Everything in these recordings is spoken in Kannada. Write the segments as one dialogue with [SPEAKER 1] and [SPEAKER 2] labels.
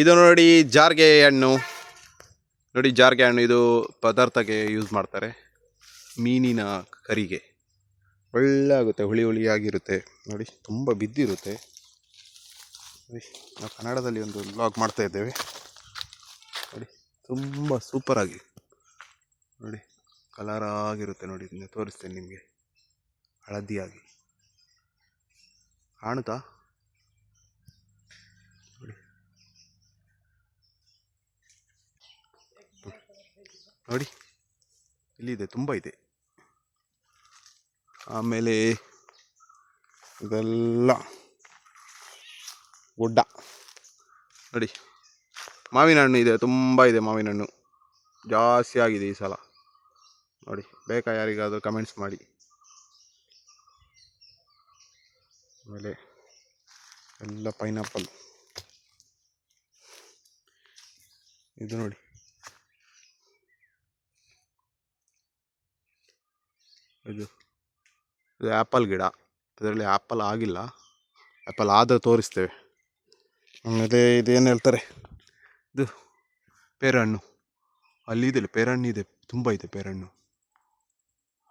[SPEAKER 1] ಇದು ನೋಡಿ ಜಾರ್ಗೆ ಹಣ್ಣು. ನೋಡಿ ಜಾರ್ಗೆ ಹಣ್ಣು ಇದು ಪದಾರ್ಥಕ್ಕೆ ಯೂಸ್ ಮಾಡ್ತಾರೆ, ಮೀನಿನ ಕರಿಗೆ ಒಳ್ಳೆ ಆಗುತ್ತೆ, ಹುಳಿ ಹುಳಿಯಾಗಿರುತ್ತೆ. ನೋಡಿ ತುಂಬ ಬಿದ್ದಿರುತ್ತೆ. ನೋಡಿ ನಾವು ಕನ್ನಡದಲ್ಲಿ ಒಂದು ವ್ಲಾಗ್ ಮಾಡ್ತಾ ಇದ್ದೇವೆ. ನೋಡಿ ತುಂಬ ಸೂಪರಾಗಿ ನೋಡಿ ಕಲರ್ ಆಗಿರುತ್ತೆ. ನೋಡಿ ಇದನ್ನ ತೋರಿಸ್ತೇನೆ ನಿಮಗೆ, ಹಳದಿಯಾಗಿ ಕಾಣುತ್ತಾ? ನೋಡಿ ನೋಡಿ ಇಲ್ಲಿದೆ, ತುಂಬ ಇದೆ. ಆಮೇಲೆ ಇದೆಲ್ಲ ಗುಡ್ಡ. ನೋಡಿ ಮಾವಿನ ಹಣ್ಣು ಇದೆ, ತುಂಬ ಇದೆ ಮಾವಿನ ಹಣ್ಣು, ಜಾಸ್ತಿ ಆಗಿದೆ ಈ ಸಲ. ನೋಡಿ ಬೇಕಾ ಯಾರಿಗಾದರೂ ಕಮೆಂಟ್ಸ್ ಮಾಡಿ. ಆಮೇಲೆ ಎಲ್ಲ ಪೈನಾಪಲ್. ಇದು ನೋಡಿ ಇದು ಆ್ಯಪಲ್ ಗಿಡ. ಇದರಲ್ಲಿ ಆ್ಯಪಲ್ ಆಗಿಲ್ಲ, ಆ್ಯಪಲ್ ಆದರೆ ತೋರಿಸ್ತೇವೆ. ಆಮೇಲೆ ಇದೇನು ಹೇಳ್ತಾರೆ, ಇದು ಪೇರಹಣ್ಣು. ಅಲ್ಲಿದೆ ಪೇರಹಣ್ಣು ಇದೆ, ತುಂಬ ಇದೆ ಪೇರಹಣ್ಣು,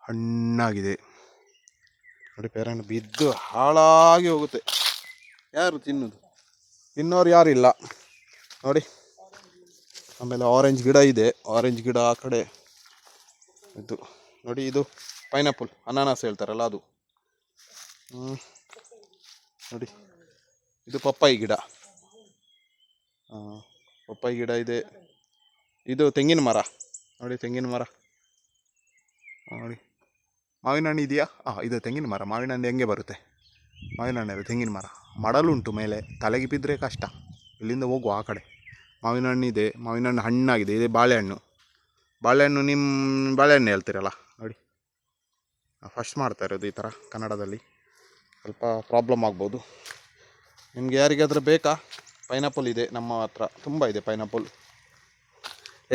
[SPEAKER 1] ಹಣ್ಣಾಗಿದೆ. ನೋಡಿ ಪೇರಹಣ್ಣು ಬಿದ್ದು ಹಾಳಾಗಿ ಹೋಗುತ್ತೆ, ಯಾರು ತಿನ್ನೋದು? ತಿನ್ನೋರು ಯಾರಿಲ್ಲ ನೋಡಿ. ಆಮೇಲೆ ಆರೆಂಜ್ ಗಿಡ ಇದೆ, ಆರೆಂಜ್ ಗಿಡ ಆ ಕಡೆ. ಇದು ನೋಡಿ, ಇದು ಪೈನಾಪಲ್, ಅನಾನಸ್ ಹೇಳ್ತಾರಲ್ಲ ಅದು. ನೋಡಿ ಇದು ಪಪ್ಪಾಯಿ ಗಿಡ. ಪಪ್ಪಾಯಿ ಗಿಡ ಇದೆ. ಇದು ತೆಂಗಿನ ಮರ. ನೋಡಿ ತೆಂಗಿನ ಮರ. ನೋಡಿ ಮಾವಿನ ಹಣ್ಣು ಇದೆಯಾ? ಇದು ತೆಂಗಿನ ಮರ. ಮಾವಿನ ಹಣ್ಣು ಹೆಂಗೆ ಬರುತ್ತೆ? ಮಾವಿನ ಹಣ್ಣು ತೆಂಗಿನ ಮರ. ಮಡಲುಂಟು ಮೇಲೆ, ತಲೆಗೆ ಬಿದ್ದರೆ ಕಷ್ಟ. ಇಲ್ಲಿಂದ ಹೋಗುವ ಆ ಕಡೆ. ಮಾವಿನ ಹಣ್ಣು ಇದೆ, ಮಾವಿನ ಹಣ್ಣು ಹಣ್ಣಾಗಿದೆ. ಇದೆ ಬಾಳೆಹಣ್ಣು. ಬಾಳೆಹಣ್ಣು ನಿಮ್ಮ ಬಾಳೆಹಣ್ಣು ಹೇಳ್ತೀರಲ್ಲ ನೋಡಿ, ಫಸ್ಟ್ ಮಾಡ್ತಾ ಇರೋದು ಈ ಥರ ಕನ್ನಡದಲ್ಲಿ. ಸ್ವಲ್ಪ ಪ್ರಾಬ್ಲಮ್ ಆಗ್ಬೋದು ನಿಮಗೆ. ಯಾರಿಗಾದರೂ ಬೇಕಾ? ಪೈನಾಪಲ್ ಇದೆ ನಮ್ಮ ಹತ್ರ, ತುಂಬ ಇದೆ ಪೈನಾಪಲ್.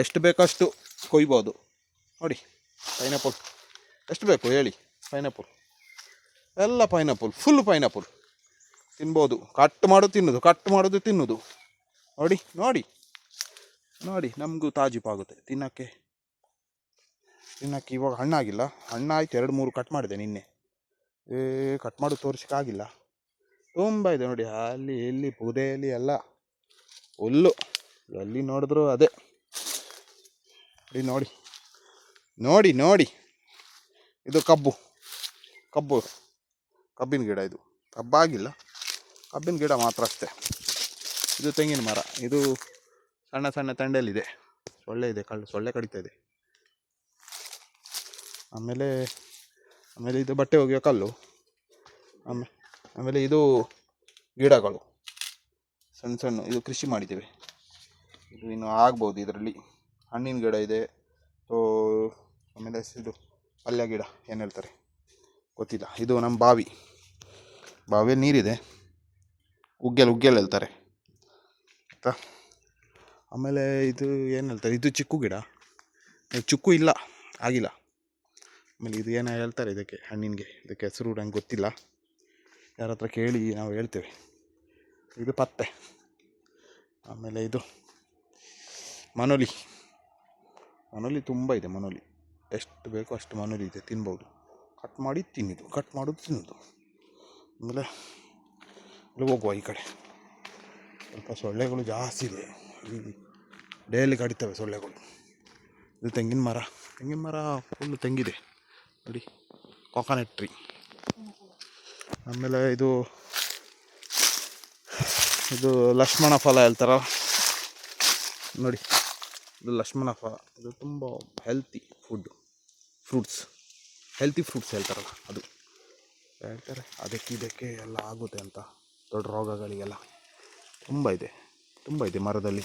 [SPEAKER 1] ಎಷ್ಟು ಬೇಕಷ್ಟು ಕೊಯ್ಬೋದು. ನೋಡಿ ಪೈನಾಪಲ್ ಎಷ್ಟು ಬೇಕು ಹೇಳಿ. ಪೈನಾಪಲ್ ಎಲ್ಲ ಪೈನಾಪಲ್, ಫುಲ್ ಪೈನಾಪಲ್ ತಿನ್ಬೋದು. ಕಟ್ ಮಾಡೋದು ತಿನ್ನೋದು, ಕಟ್ ಮಾಡೋದು ತಿನ್ನೋದು. ನೋಡಿ ನೋಡಿ ನೋಡಿ, ನಮಗೂ ತಾಜೀಪಾಗುತ್ತೆ ತಿನ್ನೋಕ್ಕೆ. ಇವಾಗ ಹಣ್ಣಾಗಿಲ್ಲ, ಹಣ್ಣಾಯ್ತು 2-3 ಕಟ್ ಮಾಡಿದೆ ನಿನ್ನೆ. ಕಟ್ ಮಾಡೋದು ತೋರಿಸೋಕ್ಕಾಗಿಲ್ಲ, ತುಂಬ ಇದೆ ನೋಡಿ. ಅಲ್ಲಿ ಇಲ್ಲಿ ಪುದೆಯಲ್ಲಿ ಎಲ್ಲ ಹುಲ್ಲು, ಎಲ್ಲಿ ನೋಡಿದ್ರು ಅದೇ. ನೋಡಿ ನೋಡಿ ನೋಡಿ, ಇದು ಕಬ್ಬಿನ ಗಿಡ. ಇದು ಕಬ್ಬಾಗಿಲ್ಲ, ಕಬ್ಬಿನ ಗಿಡ ಮಾತ್ರ ಅಷ್ಟೇ. ಇದು ತೆಂಗಿನ ಮರ. ಇದು ಸಣ್ಣ ಸಣ್ಣ ತಂಡೆಯಲ್ಲಿದೆ, ಸೊಳ್ಳೆ ಇದೆ, ಸೊಳ್ಳೆ ಕಡಿತಾ ಇದೆ. ಆಮೇಲೆ ಇದು ಬಟ್ಟೆ ಒಗೆಯೋ ಕಲ್ಲು. ಆಮೇಲೆ ಇದು ಗಿಡಗಳು ಸಣ್ಣ ಸಣ್ಣ, ಇದು ಕೃಷಿ ಮಾಡಿದ್ದೇವೆ. ಇದು ಇನ್ನು ಆಗ್ಬೋದು ಇದರಲ್ಲಿ. ಹಣ್ಣಿನ ಗಿಡ ಇದೆ. ಆಮೇಲೆ ಇದು ಪಲ್ಯ ಗಿಡ ಏನು ಹೇಳ್ತಾರೆ ಗೊತ್ತಿಲ್ಲ. ಇದು ನಮ್ಮ ಬಾವಿಯಲ್ಲಿ ನೀರಿದೆ, ಉಗ್ಗೆಲ್ ಹೇಳ್ತಾರೆ ಆಯಿತಾ. ಆಮೇಲೆ ಇದು ಏನು ಹೇಳ್ತಾರೆ, ಇದು ಚಿಕ್ಕು ಗಿಡ. ಚಿಕ್ಕು ಇಲ್ಲ, ಆಗಿಲ್ಲ. ಆಮೇಲೆ ಇದು ಏನೋ ಹೇಳ್ತಾರೆ ಇದಕ್ಕೆ, ಹಣ್ಣಿನಿಗೆ, ಇದಕ್ಕೆ ಹೆಸರು ನಂಗೆ ಗೊತ್ತಿಲ್ಲ. ಯಾರ ಹತ್ರ ಕೇಳಿ ನಾವು ಹೇಳ್ತೇವೆ. ಇದು ಪತ್ತೆ. ಆಮೇಲೆ ಇದು ಮನೋಲಿ ತುಂಬ ಇದೆ. ಮನೋಲಿ ಎಷ್ಟು ಬೇಕೋ ಅಷ್ಟು ಮನೋಲಿ ಇದೆ, ತಿನ್ಬೋದು. ಕಟ್ ಮಾಡಿ ತಿನ್ನೋದು. ಆಮೇಲೆ ಹೋಗುವ ಈ ಕಡೆ. ಸ್ವಲ್ಪ ಸೊಳ್ಳೆಗಳು ಜಾಸ್ತಿ ಇದೆ, ಡೈಲಿ ಕಡಿತವೆ ಸೊಳ್ಳೆಗಳು. ಇದು ತೆಂಗಿನ ಮರ ಫುಲ್ಲು ತೆಂಗಿದೆ ನೋಡಿ, ಕೋಕೋನಟ್ ಟ್ರೀ. ಆಮೇಲೆ ಇದು ಲಕ್ಷ್ಮಣ ಫಲ ಹೇಳ್ತಾರ ನೋಡಿ, ಇದು ಲಕ್ಷ್ಮಣ ಫಲ. ಇದು ತುಂಬ ಹೆಲ್ತಿ ಫ್ರೂಟ್ಸ್ ಹೇಳ್ತಾರಲ್ಲ ಅದು ಹೇಳ್ತಾರೆ. ಇದಕ್ಕೆ ಎಲ್ಲ ಆಗುತ್ತೆ ಅಂತ, ದೊಡ್ಡ ರೋಗಗಳಿಗೆಲ್ಲ ತುಂಬ ಇದೆ ಮರದಲ್ಲಿ.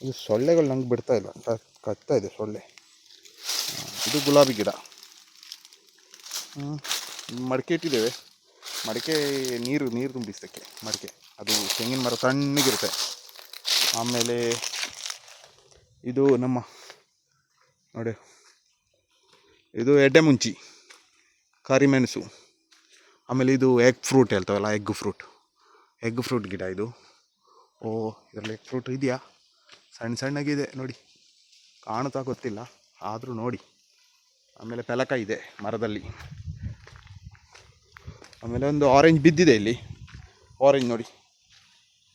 [SPEAKER 1] ಇದು ಸೊಳ್ಳೆಗಳು ನಂಗೆ ಬಿಡ್ತಾ ಇಲ್ಲ, ಕಚ್ತಾ ಇದೆ ಸೊಳ್ಳೆ. ಇದು ಗುಲಾಬಿ ಗಿಡ. ಮಡಿಕೆ ಇಟ್ಟಿದ್ದೇವೆ. ಮಡಿಕೆ ನೀರು ತುಂಬಿಸೋಕ್ಕೆ ಮಡಿಕೆ. ಅದು ತೆಂಗಿನ ಮರ ತಣ್ಣಗಿರುತ್ತೆ. ಆಮೇಲೆ ಇದು ನಮ್ಮ ನೋಡಿ, ಇದು ಎಡ್ಡೆಮುಂಚಿ, ಕರಿಮೆಣಸು. ಆಮೇಲೆ ಇದು ಎಗ್ ಫ್ರೂಟ್ ಹೇಳ್ತಾವಲ್ಲ, ಎಗ್ ಫ್ರೂಟ್. ಎಗ್ ಫ್ರೂಟ್ ಗಿಡ ಇದು. ಓ, ಇದರಲ್ಲಿ ಎಗ್ ಫ್ರೂಟ್ ಇದೆಯಾ? ಸಣ್ಣ ಸಣ್ಣಗಿದೆ ನೋಡಿ, ಕಾಣುತ್ತಾ ಗೊತ್ತಿಲ್ಲ, ಆದರೂ ನೋಡಿ. ಆಮೇಲೆ ಪೆಲಕ ಇದೆ ಮರದಲ್ಲಿ. ಆಮೇಲೆ ಒಂದು ಆರೆಂಜ್ ಬಿದ್ದಿದೆ ಇಲ್ಲಿ, ಆರೆಂಜ್ ನೋಡಿ,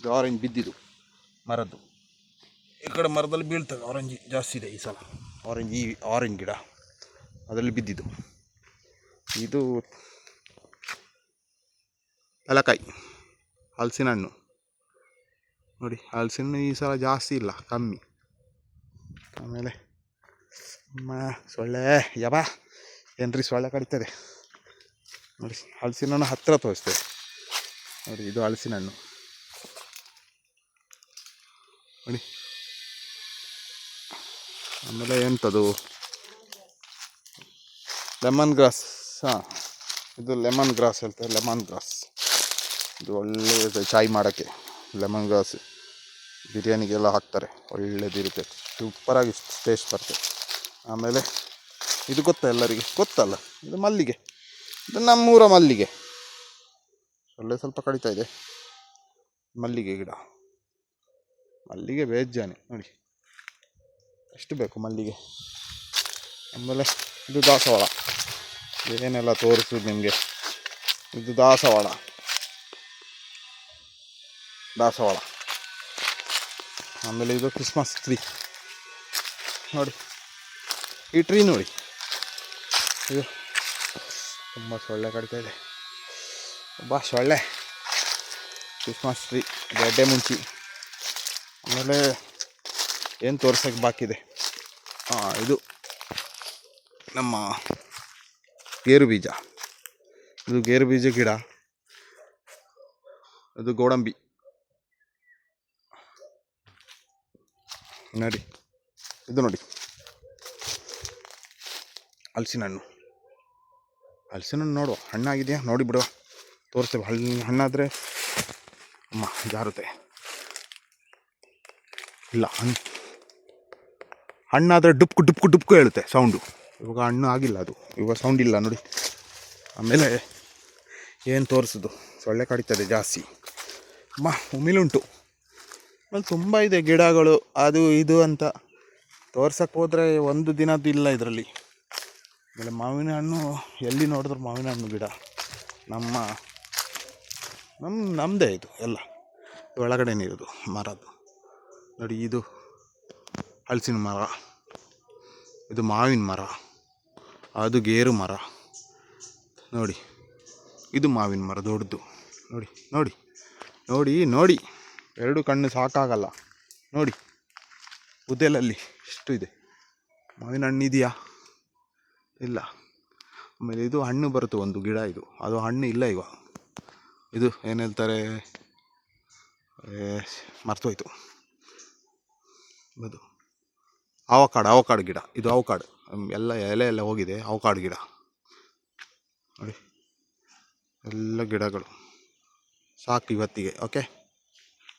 [SPEAKER 1] ಇದು ಆರೆಂಜ್ ಬಿದ್ದಿದ್ದು ಮರದ್ದು. ಈ ಕಡೆ ಮರದಲ್ಲಿ ಬೀಳ್ತದೆ, ಆರೆಂಜ್ ಜಾಸ್ತಿ ಇದೆ ಈ ಸಲ. ಈ ಆರೆಂಜ್ ಗಿಡ ಅದರಲ್ಲಿ ಬಿದ್ದಿದ್ದು. ಇದು ಪೆಲಕಾಯಿ, ಹಲಸಿನ ಹಣ್ಣು ನೋಡಿ. ಹಲಸಿನ ಹಣ್ಣು ಈ ಸಲ ಜಾಸ್ತಿ ಇಲ್ಲ, ಕಮ್ಮಿ. ಆಮೇಲೆ ಸೊಳ್ಳೆ ಯಬಾ, ಏನ್ರಿ ಸೊಳ್ಳೆ ಕಡಿತದೆ ನೋಡಿ. ಹಲಸಿನ ಹಣ್ಣು ಹತ್ತಿರ ತೋರಿಸ್ತೇವೆ ನೋಡಿ, ಇದು ಹಲಸಿನ ಹಣ್ಣು ನೋಡಿ. ಆಮೇಲೆ ಎಂಥದ್ದು ಲೆಮನ್ ಗ್ರಾಸ್. ಹಾಂ, ಇದು ಲೆಮನ್ ಗ್ರಾಸ್ ಹೇಳ್ತಾರೆ, ಲೆಮನ್ ಗ್ರಾಸ್. ಇದು ಒಳ್ಳೆಯದು ಚಾಯ್ ಮಾಡೋಕ್ಕೆ. ಲೆಮನ್ ಗ್ರಾಸ್ ಬಿರಿಯಾನಿಗೆಲ್ಲ ಹಾಕ್ತಾರೆ, ಒಳ್ಳೆಯದಿರುತ್ತೆ, ಸೂಪರಾಗಿ ಟೇಸ್ಟ್ ಬರ್ತದೆ. ಆಮೇಲೆ ಇದು ಗೊತ್ತಾ ಎಲ್ಲರಿಗೆ? ಗೊತ್ತಲ್ಲ, ಇದು ಮಲ್ಲಿಗೆ, ಇದು ನಮ್ಮೂರ ಮಲ್ಲಿಗೆ. ಒಳ್ಳೆ ಸ್ವಲ್ಪ ಕಡಿತಾ ಇದೆ ಮಲ್ಲಿಗೆ ಗಿಡ. ಮಲ್ಲಿಗೆ ಬೇಜಾನೆ ನೋಡಿ, ಎಷ್ಟು ಬೇಕು ಮಲ್ಲಿಗೆ. ಆಮೇಲೆ ಇದು ದಾಸವಾಳ, ಏನೆಲ್ಲ ತೋರಿಸೋದು ನಿಮಗೆ. ಇದು ದಾಸವಾಳ. ಆಮೇಲೆ ಇದು ಕ್ರಿಸ್ಮಸ್ ಟ್ರೀ ನೋಡಿ. ಈ ಟ್ರೀ ನೋಡಿ, ಇದು ತುಂಬ ಸೊಳ್ಳೆ ಕಡಿತಾ ಇದೆ, ಸೊಳ್ಳೆ. ಕ್ರಿಸ್ಮಸ್ ಟ್ರೀ, ಗಡ್ಡೆ ಮುಂಚಿ. ಆಮೇಲೆ ಏನು ತೋರ್ಸೋಕ್ಕೆ ಬಾಕಿ ಇದೆ? ಇದು ನಮ್ಮ ಗೇರು ಬೀಜ. ಇದು ಗೇರು ಬೀಜ ಗಿಡ. ಅದು ಗೋಡಂಬಿ ನೋಡಿ. ಇದು ನೋಡಿ ಹಲಸಿನ ಹಣ್ಣು. ನೋಡುವ, ಹಣ್ಣಾಗಿದೆಯಾ ನೋಡಿ ಬಿಡುವ, ತೋರಿಸ್ತೇವೆ. ಹಣ್ಣಾದರೆ ಅಮ್ಮ ಜಾರುತ್ತೆ. ಇಲ್ಲ, ಹಣ್ಣಾದರೆ ಡುಪ್ಕು ಹೇಳುತ್ತೆ ಸೌಂಡು. ಇವಾಗ ಹಣ್ಣು ಆಗಿಲ್ಲ, ಅದು ಇವಾಗ ಸೌಂಡ್ ಇಲ್ಲ ನೋಡಿ. ಆಮೇಲೆ ಏನು ತೋರಿಸೋದು, ಸೊಳ್ಳೆ ಕಡಿತದೆ ಜಾಸ್ತಿ. ಉಮಿಲುಂಟು. ಆಮೇಲೆ ತುಂಬ ಇದೆ ಗಿಡಗಳು, ಅದು ಇದು ಅಂತ ತೋರ್ಸಕ್ಕೆ ಹೋದರೆ ಒಂದು ದಿನದ್ದು ಇಲ್ಲ ಇದರಲ್ಲಿ. ಆಮೇಲೆ ಮಾವಿನ ಹಣ್ಣು, ಎಲ್ಲಿ ನೋಡಿದ್ರು ಮಾವಿನ ಹಣ್ಣು ಗಿಡ. ನಮ್ಮದೇ ಇದು ಎಲ್ಲ, ಒಳಗಡೆನೇ ಇರೋದು ಮರದ್ದು ನೋಡಿ. ಇದು ಹಲಸಿನ ಮರ, ಇದು ಮಾವಿನ ಮರ, ಅದು ಗೇರು ಮರ ನೋಡಿ. ಇದು ಮಾವಿನ ಮರ ದೊಡ್ಡದು ನೋಡಿ. ನೋಡಿ ನೋಡಿ ನೋಡಿ, ಎರಡು ಕಣ್ಣು ಸಾಕಾಗಲ್ಲ ನೋಡಿ. ಉದೆಲಲ್ಲಿ ಎಷ್ಟು ಇದೆ ಮಾವಿನ ಹಣ್ಣು, ಇದೆಯಾ? ಇಲ್ಲ. ಆಮೇಲೆ ಇದು ಹಣ್ಣು ಬರುತ್ತೆ, ಒಂದು ಗಿಡ ಇದು, ಅದು ಹಣ್ಣು ಇಲ್ಲ ಇವಾಗ. ಇದು ಏನು ಹೇಳ್ತಾರೆ, ಮರ್ತೋಯ್ತು. ಅದು ಅವಕಾಡು ಗಿಡ. ಇದು ಅವಕಾಡು, ಎಲ್ಲ ಎಲೆ ಎಲ್ಲ ಹೋಗಿದೆ. ಅವಕಾಡು ಗಿಡ ನೋಡಿ, ಎಲ್ಲ ಗಿಡಗಳು ಸಾಕು ಇವತ್ತಿಗೆ. ಓಕೆ.